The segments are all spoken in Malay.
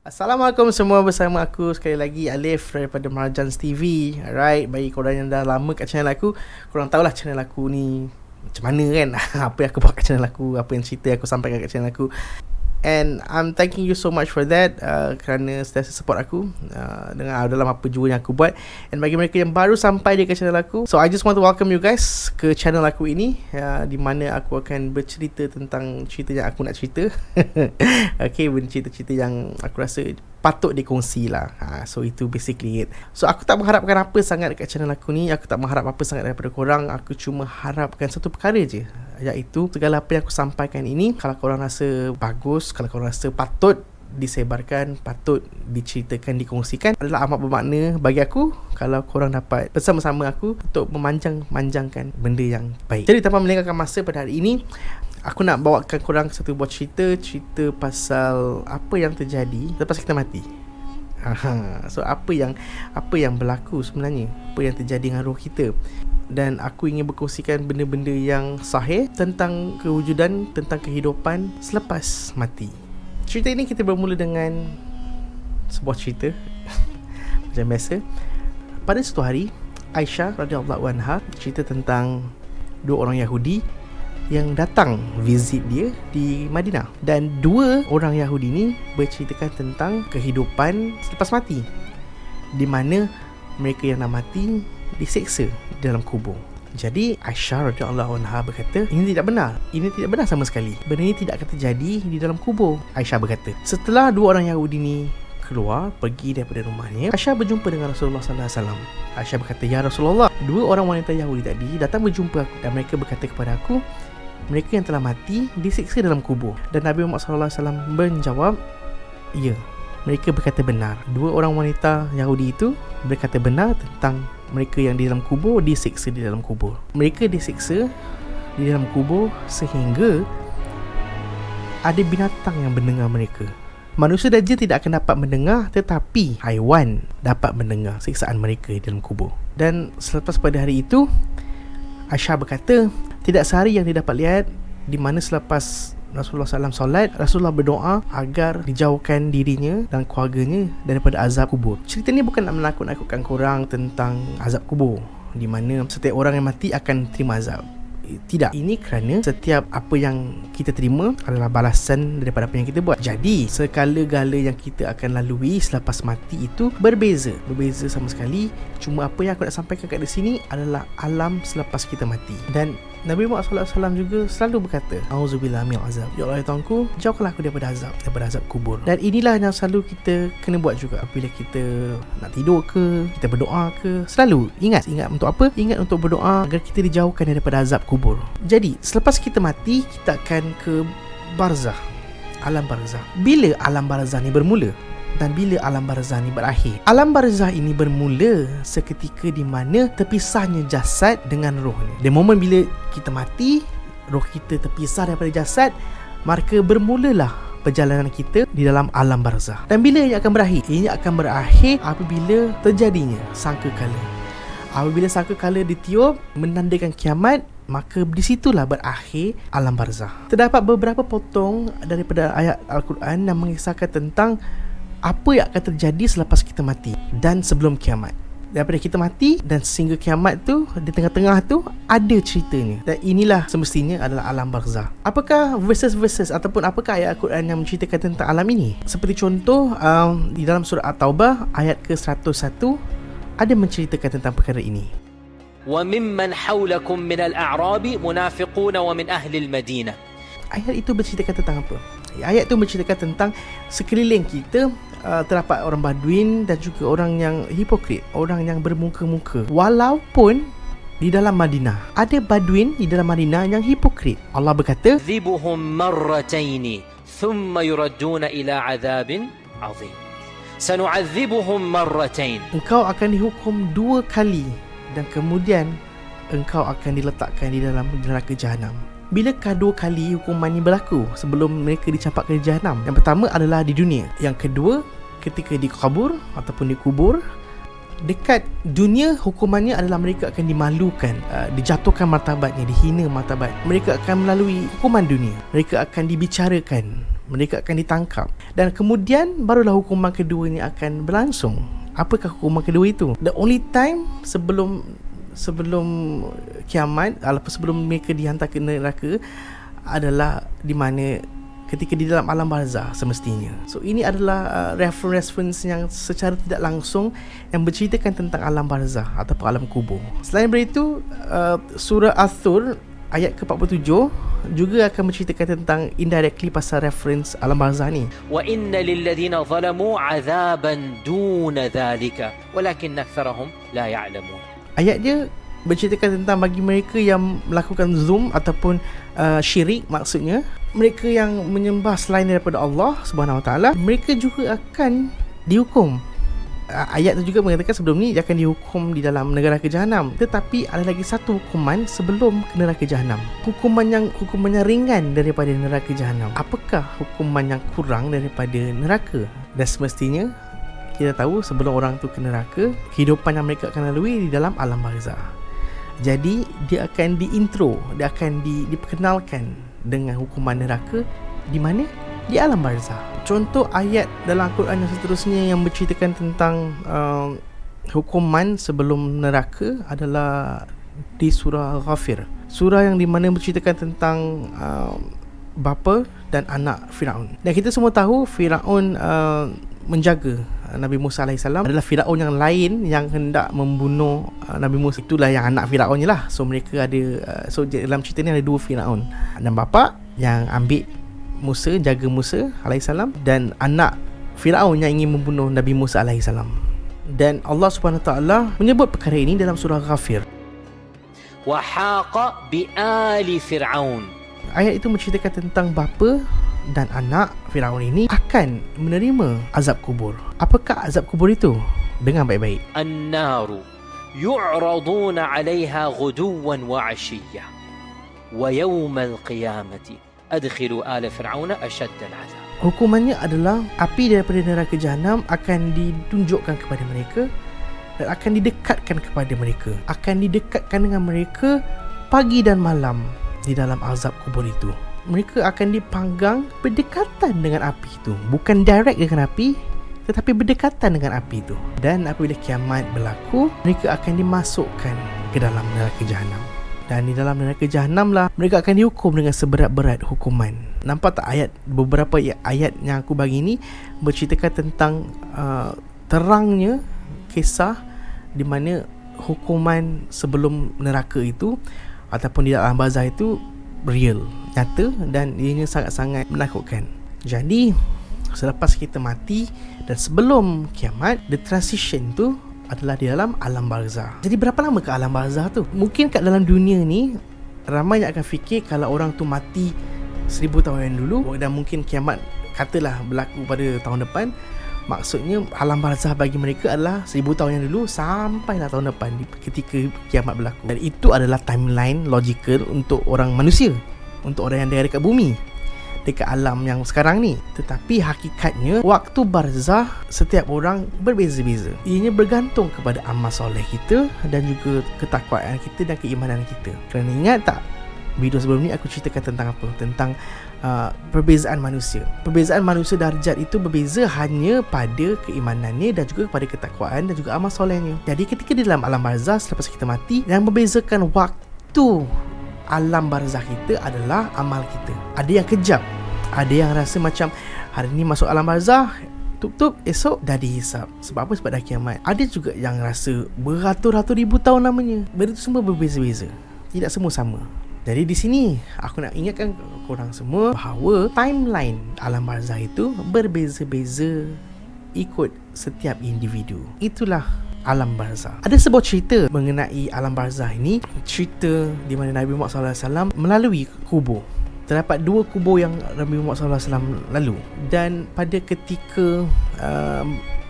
Assalamualaikum semua, bersama aku sekali lagi Alif daripada Marjans TV. Alright, bagi korang yang dah lama kat channel aku, korang tahulah channel aku ni macam mana kan. Apa yang aku buat kat channel aku, apa yang cerita aku sampaikan kat channel aku. And I'm thanking you so much for that, kerana sentiasa support aku dengan dalam apa jua yang aku buat. And bagi mereka yang baru sampai di channel aku, so I just want to welcome you guys ke channel aku ini, di mana aku akan bercerita tentang cerita yang aku nak cerita. Okay, cerita-cerita yang aku rasa patut dikongsi lah. So itu basically it. So aku tak mengharapkan apa sangat dekat channel aku ni. Aku tak mengharap apa sangat daripada korang. Aku cuma harapkan satu perkara je, iaitu segala apa yang aku sampaikan ini, kalau korang rasa bagus, kalau korang rasa patut disebarkan, patut diceritakan, dikongsikan, adalah amat bermakna bagi aku kalau korang dapat bersama-sama aku untuk memanjangkan benda yang baik. Jadi tanpa melengahkan masa, pada hari ini aku nak bawakan korang satu buah cerita pasal apa yang terjadi lepas kita mati. So apa yang berlaku sebenarnya, apa yang terjadi dengan roh kita. Dan aku ingin berkongsikan benda-benda yang sahih tentang kewujudan, tentang kehidupan selepas mati. Cerita ini kita bermula dengan sebuah cerita macam biasa. Pada satu hari, Aisyah radhiyallahu anha cerita tentang dua orang Yahudi yang datang visit dia di Madinah. Dan dua orang Yahudi ni berceritakan tentang kehidupan selepas mati, di mana mereka yang nak mati diseksa di dalam kubur. Jadi Aisyah radhiyallahu anha berkata, ini tidak benar. Ini tidak benar sama sekali. Benda ini tidak akan terjadi di dalam kubur. Aisyah berkata, setelah dua orang Yahudi ni keluar, pergi daripada rumahnya, Aisyah berjumpa dengan Rasulullah sallallahu alaihi wasallam. Aisyah berkata, ya Rasulullah, dua orang wanita Yahudi tadi datang berjumpa aku, dan mereka berkata kepada aku, mereka yang telah mati disiksa dalam kubur. Dan Nabi Muhammad sallallahu alaihi wasallam menjawab, ya, mereka berkata benar. Dua orang wanita Yahudi itu berkata benar tentang mereka yang di dalam kubur disiksa di dalam kubur. Mereka disiksa di dalam kubur sehingga ada binatang yang mendengar mereka. Manusia dan jin tidak akan dapat mendengar, tetapi haiwan dapat mendengar siksaan mereka di dalam kubur. Dan selepas pada hari itu, Aisyah berkata, tidak sehari yang dia dapat lihat di mana selepas Rasulullah SAW solat, Rasulullah berdoa agar dijauhkan dirinya dan keluarganya daripada azab kubur. Cerita ni bukan nak menakut-nakutkan korang tentang azab kubur, di mana setiap orang yang mati akan terima azab. Tidak, ini kerana setiap apa yang kita terima adalah balasan daripada apa yang kita buat. Jadi segala-gala yang kita akan lalui selepas mati itu berbeza sama sekali. Cuma apa yang aku nak sampaikan kat di sini adalah alam selepas kita mati. Dan Nabi Muhammad SAW juga selalu berkata, auzubillah min azab, ya Allah ya Tuhanku, jauhkanlah aku daripada azab kubur. Dan inilah yang selalu kita kena buat juga apabila kita nak tidur ke, kita berdoa ke. Selalu ingat untuk apa? Ingat untuk berdoa agar kita dijauhkan daripada azab kubur. Jadi selepas kita mati, kita akan ke barzah, alam barzah. Bila alam barzah ni bermula dan bila alam barzah ni berakhir? Alam barzah ini bermula seketika di mana terpisahnya jasad dengan rohnya. The moment bila kita mati, roh kita terpisah daripada jasad, maka bermulalah perjalanan kita di dalam alam barzah. Dan bila ia akan berakhir? Ia akan berakhir apabila terjadinya sangkakala. Apabila sangkakala ditiup menandakan kiamat, maka di situlah berakhir alam barzah. Terdapat beberapa potong daripada ayat Al-Quran yang mengisahkan tentang apa yang akan terjadi selepas kita mati dan sebelum kiamat. Daripada kita mati dan sehingga kiamat tu, di tengah-tengah tu ada ceritanya. Dan inilah semestinya adalah alam barzah. Apakah verses ataupun apakah ayat Al-Quran yang menceritakan tentang alam ini? Seperti contoh, di dalam surah At-Taubah ayat ke-101 ada menceritakan tentang perkara ini. وَمِمَّنْ حَوْلَكُمْ مِنَ الْأَعْرَابِ مُنَافِقُونَ وَمِنْ أَهْلِ الْمَدِينَةِ. Ayat itu berceritakan tentang apa? Ayat itu menceritakan tentang sekeliling kita terdapat orang Baduin dan juga orang yang hipokrit, orang yang bermuka-muka. Walaupun di dalam Madinah ada Baduin, di dalam Madinah yang hipokrit. Allah berkata, ذِبُهُمْ مَرَّتَيْنِ ثُمَّ يُرَدُّونَ إِلَى عَذَابٍ عَظِيمٍ. سَنُعَذِّبُهُمْ مَرَّتَيْنِ. Engkau akan dihukum dua kali dan kemudian engkau akan diletakkan di dalam neraka Jahanam. Bilakah dua kali hukuman ini berlaku sebelum mereka dicampakkan di Jahanam? Yang pertama adalah di dunia. Yang kedua, ketika dikubur ataupun dikubur. Dekat dunia, hukumannya adalah mereka akan dimalukan, dijatuhkan martabatnya, dihina martabat. Mereka akan melalui hukuman dunia. Mereka akan dibicarakan, mereka akan ditangkap, dan kemudian barulah hukuman kedua ni akan berlangsung. Apakah hukuman kedua itu? The only time sebelum kiamat, ataupun sebelum mereka dihantar ke neraka, adalah di mana ketika di dalam alam barzah semestinya. So ini adalah reference yang secara tidak langsung yang berceritakan tentang alam barzah ataupun alam kubur. Selain daripada itu, surah Ath-Thur ayat ke-47 juga akan menceritakan tentang indirectly pasal reference alam barzah ni. Wa inna lilladhina zalamu 'adzaban duna dhalika walakin aktharahum la ya'lamun. Ayat dia berceritakan tentang bagi mereka yang melakukan zulm ataupun syirik, maksudnya mereka yang menyembah selain daripada Allah Subhanahu Wa Taala, mereka juga akan dihukum. Ayat tu juga mengatakan sebelum ni dia akan dihukum di dalam neraka jahanam, tetapi ada lagi satu hukuman sebelum ke neraka jahanam, hukuman yang ringan daripada neraka jahanam. Apakah hukuman yang kurang daripada neraka? Dan semestinya kita tahu sebelum orang tu ke neraka, kehidupan yang mereka akan lalui di dalam alam barzah. Jadi dia akan diintro, dia akan diperkenalkan dengan hukuman neraka di mana? Di alam barzah. Contoh ayat dalam Al-Quran yang seterusnya yang berceritakan tentang hukuman sebelum neraka adalah di surah Ghafir. Surah yang di mana berceritakan tentang bapa dan anak Firaun. Dan kita semua tahu Firaun menjaga Nabi Musa AS adalah Firaun yang lain yang hendak membunuh Nabi Musa. Itulah yang anak Firaun ni lah. So mereka ada so dalam cerita ni ada dua Firaun, dan bapa yang ambil Musa, jaga Musa AS, dan anak Firaun yang ingin membunuh Nabi Musa AS. Dan Allah Subhanahu Taala menyebut perkara ini dalam surah Ghafir. Wa haqa bi ali fir'aun. Ayat itu menceritakan tentang bapa dan anak Firaun ini akan menerima azab kubur. Apakah azab kubur itu? Dengar baik-baik. An-naru yu'raduna 'alayha ghuduwan wa 'ashiyya wa yawmal qiyamati adkhilu ala fir'auna ashadda al-'azab. Hukumannya adalah api daripada neraka jahanam akan ditunjukkan kepada mereka dan akan didekatkan kepada mereka, akan didekatkan dengan mereka pagi dan malam di dalam azab kubur itu. Mereka akan dipanggang berdekatan dengan api itu, bukan direct dengan api, tetapi berdekatan dengan api itu. Dan apabila kiamat berlaku, mereka akan dimasukkan ke dalam neraka jahanam. Dan di dalam neraka jahanam lah mereka akan dihukum dengan seberat-berat hukuman. Nampak tak ayat, beberapa ayat yang aku bagi ni berceritakan tentang terangnya kisah di mana hukuman sebelum neraka itu ataupun di dalam barzah itu real, nyata, dan ianya sangat-sangat menakutkan. Jadi selepas kita mati dan sebelum kiamat, the transition tu adalah di dalam alam barzah. Jadi berapa lama ke alam barzah tu? Mungkin kat dalam dunia ni ramai yang akan fikir kalau orang tu mati 1000 tahun yang dulu dan mungkin kiamat katalah berlaku pada tahun depan, maksudnya alam barzah bagi mereka adalah 1000 tahun yang dulu sampailah tahun depan ketika kiamat berlaku. Dan itu adalah timeline logical untuk orang manusia, untuk orang yang dekat bumi, dekat alam yang sekarang ni. Tetapi hakikatnya waktu barzah setiap orang berbeza-beza. Ianya bergantung kepada amal soleh kita dan juga ketakwaan kita dan keimanan kita. Kerana ingat tak, video sebelum ni aku ceritakan tentang apa? Tentang perbezaan manusia. Perbezaan manusia darjat itu berbeza hanya pada keimanannya dan juga pada ketakwaan dan juga amal solehnya. Jadi ketika di dalam alam barzah selepas kita mati, yang membezakan waktu alam barzah kita adalah amal kita. Ada yang kejap, ada yang rasa macam hari ni masuk alam barzah, tup-tup esok dah dihisap. Sebab apa? Sebab dah kiamat. Ada juga yang rasa beratus-ratus ribu tahun namanya. Benda tu semua berbeza-beza, tidak semua sama. Jadi di sini aku nak ingatkan korang semua bahawa timeline alam barzah itu berbeza-beza ikut setiap individu. Itulah alam barzah. Ada sebuah cerita mengenai alam barzah ini, cerita di mana Nabi Muhammad SAW melalui kubur. Terdapat dua kubur yang Nabi Muhammad SAW lalu, dan pada ketika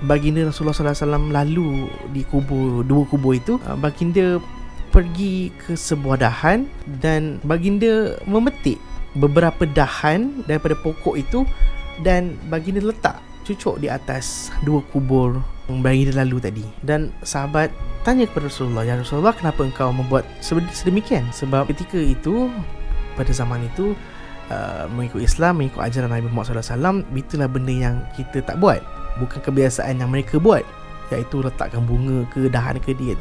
baginda Rasulullah SAW lalu di dua kubur itu, baginda pergi ke sebuah dahan dan baginda memetik beberapa dahan daripada pokok itu dan baginda letak cucuk di atas dua kubur yang baginda lalu tadi. Dan sahabat tanya kepada Rasulullah, "Ya Rasulullah, kenapa engkau membuat sedemikian?" Sebab ketika itu, pada zaman itu, mengikut Islam, mengikut ajaran Nabi Muhammad SAW, itulah benda yang kita tak buat. Bukan kebiasaan yang mereka buat, iaitu letakkan bunga ke dahan ke di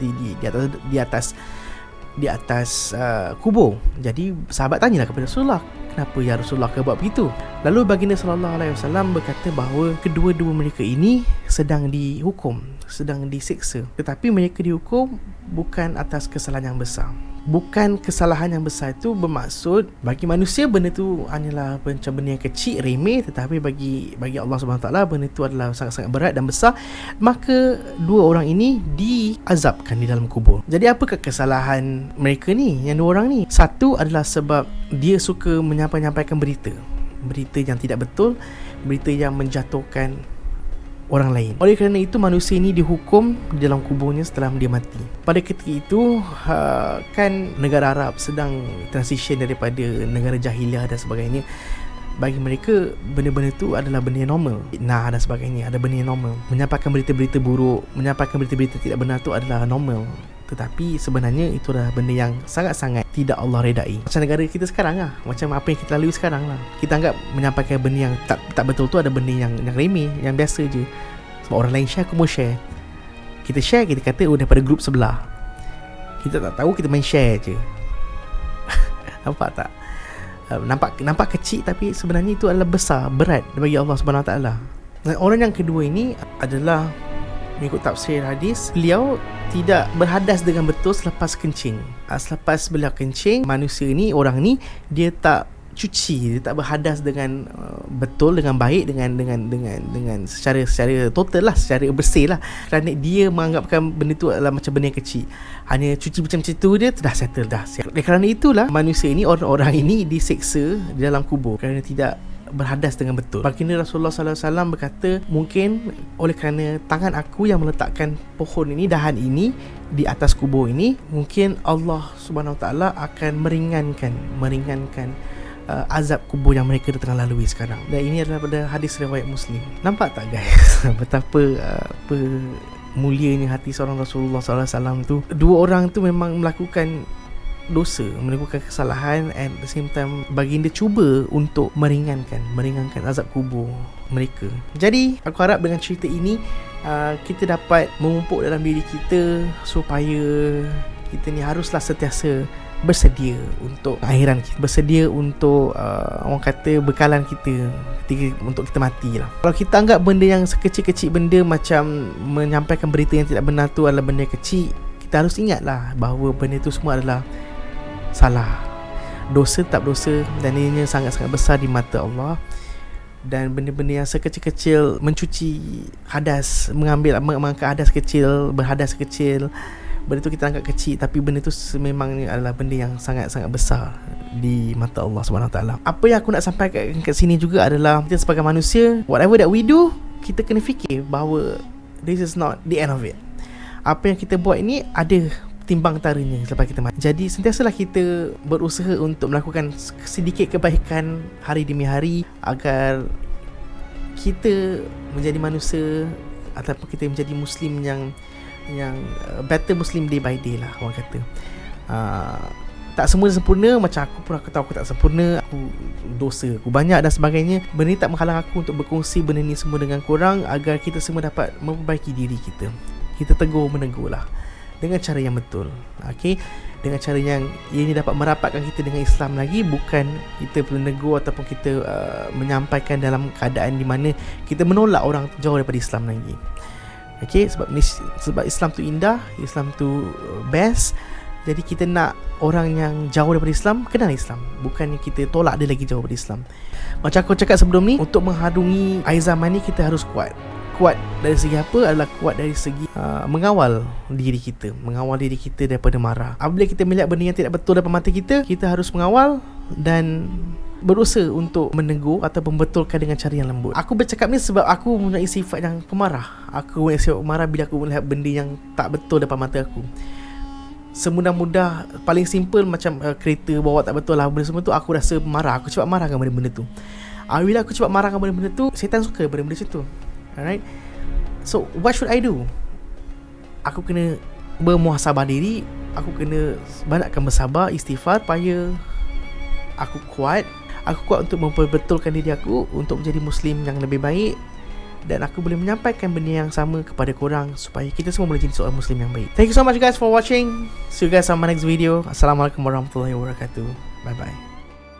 atas kubur. Jadi sahabat tanyalah kepada Rasulullah, kenapa ya Rasulullah kau buat begitu? Lalu baginda sallallahu alaihi wasallam berkata bahawa kedua-dua mereka ini sedang dihukum, sedang disiksa. Tetapi mereka dihukum bukan atas kesalahan yang besar. Bukan kesalahan yang besar itu bermaksud bagi manusia benda itu hanyalah macam benda yang kecil, remeh, tetapi bagi Allah SWT benda itu adalah sangat-sangat berat dan besar. Maka dua orang ini diazabkan di dalam kubur. Jadi apakah kesalahan mereka ni, yang dua orang ni? Satu adalah sebab dia suka menyampaikan berita yang tidak betul, berita yang menjatuhkan orang lain. Oleh kerana itu manusia ini dihukum di dalam kuburnya setelah dia mati. Pada ketika itu kan negara Arab sedang transition daripada negara jahiliah dan sebagainya. Bagi mereka benda-benda itu adalah benda yang normal. Nah dan sebagainya, ada benda yang normal. Menyampaikan berita-berita buruk, menyampaikan berita-berita tidak benar itu adalah normal. Tetapi sebenarnya itu adalah benda yang sangat-sangat tidak Allah redai. Macam negara kita sekarang lah, macam apa yang kita lalui sekarang lah. Kita anggap menyampaikan benda yang tak betul tu ada benda yang remeh, yang biasa je. Sebab orang lain share, aku mau share. Kita share, kita kata daripada grup sebelah. Kita tak tahu, kita main share je. Nampak tak? Nampak kecil tapi sebenarnya itu adalah besar, berat bagi Allah SWT. Dan orang yang kedua ini adalah mengikut tafsir hadis, beliau tidak berhadas dengan betul selepas kencing. Selepas beliau kencing, manusia ni, orang ni, dia tak cuci, dia tak berhadas dengan betul, dengan baik, dengan secara total lah, secara bersih lah. Kerana dia menganggapkan benda tu adalah macam benda yang kecil. Hanya cuci macam tu dia dah settle dah. Kerana itulah manusia ini, orang-orang ini diseksa di dalam kubur kerana tidak berhadas dengan betul. Baginda Rasulullah SAW berkata, mungkin oleh kerana tangan aku yang meletakkan pohon ini, dahan ini di atas kubur ini, mungkin Allah SWT akan meringankan azab kubur yang mereka tengah lalui sekarang. Dan ini adalah pada hadis riwayat Muslim. Nampak tak guys? Betapa mulianya hati seorang Rasulullah SAW tu. Dua orang tu memang melakukan dosa, melakukan kesalahan, and at the same time baginda cuba untuk meringankan azab kubur mereka. Jadi aku harap dengan cerita ini kita dapat memupuk dalam diri kita supaya kita ni haruslah sentiasa bersedia untuk akhiran kita, bersedia untuk orang kata bekalan kita ketika untuk kita mati lah. Kalau kita anggap benda yang sekecil-kecil benda macam menyampaikan berita yang tidak benar tu adalah benda kecil, kita harus ingatlah bahawa benda itu semua adalah salah, dosa tak berdosa, dan ianya sangat-sangat besar di mata Allah. Dan benda-benda yang sekecil-kecil, mencuci hadas, mengangkat hadas kecil, berhadas kecil, benda tu kita anggap kecil, tapi benda tu sememangnya adalah benda yang sangat-sangat besar di mata Allah SWT. Apa yang aku nak sampaikan kat sini juga adalah kita sebagai manusia, whatever that we do, kita kena fikir bahawa this is not the end of it. Apa yang kita buat ini ada timbang taranya selepas kita mati. Jadi sentiasalah kita berusaha untuk melakukan sedikit kebaikan hari demi hari agar kita menjadi manusia ataupun kita menjadi Muslim yang better Muslim day by day lah, orang kata. Tak semua sempurna, macam aku pun aku tahu aku tak sempurna, aku dosa aku banyak dan sebagainya. Benda ni tak menghalang aku untuk berkongsi benda ni semua dengan korang agar kita semua dapat memperbaiki diri kita. Kita tegur-menegur lah dengan cara yang betul, okay? Dengan cara yang ini dapat merapatkan kita dengan Islam lagi, bukan kita perlu negur ataupun kita menyampaikan dalam keadaan di mana kita menolak orang jauh daripada Islam lagi, okay? Sebab Islam tu indah, Islam tu best. Jadi kita nak orang yang jauh daripada Islam kenal Islam, bukan kita tolak dia lagi jauh daripada Islam. Macam aku cakap sebelum ni, untuk mengharungi akhir zaman ni kita harus kuat dari segi apa? Adalah kuat dari segi mengawal diri kita daripada marah. Apabila kita melihat benda yang tidak betul depan mata kita, kita harus mengawal dan berusaha untuk menegur atau membetulkan dengan cara yang lembut. Aku bercakap ni sebab aku mempunyai sifat yang pemarah. Aku mempunyai sifat pemarah bila aku melihat benda yang tak betul depan mata aku. Semudah-mudah, paling simple macam kereta bawa tak betul lah, benda semua tu aku rasa marah. Aku cepat marah dengan benda-benda tu. Bila aku cepat marah dengan benda-benda tu, syaitan suka benda-benda macam tu. Alright. So what should I do? Aku kena bermuhasabah diri. Aku kena banyakkan bersabar, istighfar supaya aku kuat, Aku kuat untuk memperbetulkan diri aku untuk menjadi Muslim yang lebih baik, dan aku boleh menyampaikan benda yang sama kepada korang supaya kita semua boleh jadi seorang Muslim yang baik. Thank you so much guys for watching. See you guys on my next video. Assalamualaikum warahmatullahi wabarakatuh. Bye bye.